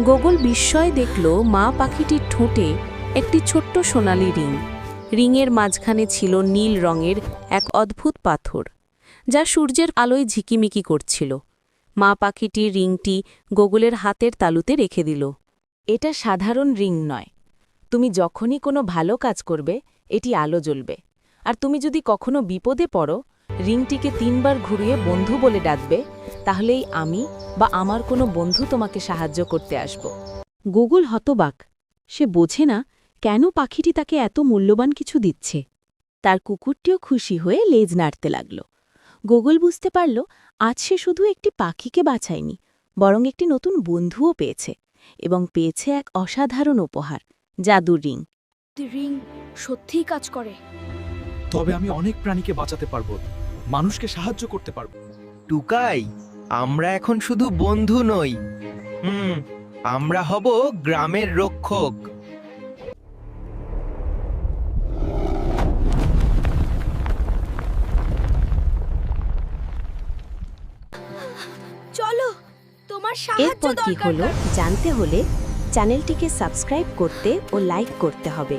Gogol বিস্ময়ে দেখল মা পাখিটির ঠোঁটে একটি ছোট্ট সোনালি রিং। রিংয়ের মাঝখানে ছিল নীল রঙের এক অদ্ভুত পাথর, যা সূর্যের আলোয় ঝিকিমিকি করছিল। মা পাখিটি রিংটি গোগলের হাতের তালুতে রেখে দিল। এটা সাধারণ রিং নয়। তুমি যখনই কোনো ভালো কাজ করবে এটি আলো জ্বলবে। আর তুমি যদি কখনো বিপদে পড়ো, রিংটিকে ৩ বার ঘুরিয়ে বন্ধু বলে ডাকবে, তাহলেই আমি বা আমার কোনো বন্ধু তোমাকে সাহায্য করতে আসব। গোগল হতবাক। সে বোঝে না কেন পাখিটি তাকে এত মূল্যবান কিছু দিচ্ছে। তার কুকুরটিও খুশি হয়ে লেজ নাড়তে লাগল। গোগল বুঝতে পারল আজ সে শুধু একটি পাখিকে বাঁচায়নি, বরং একটি নতুন বন্ধুও পেয়েছে, এবং পেয়েছে এক অসাধারণ উপহার, জাদুর রিং। রিং সত্যিই কাজ করে। তবে আমি অনেক প্রাণীকে বাঁচাতে পারবো, মানুষকে সাহায্য করতে পারবো। টুকাই, আমরা এখন শুধু বন্ধু নই, আমরা হব গ্রামের রক্ষক। চলো, তোমার সাহায্য এরপর কি দরকার। হলো জানতে হলে চ্যানেলটিকে সাবস্ক্রাইব করতে ও লাইক করতে হবে।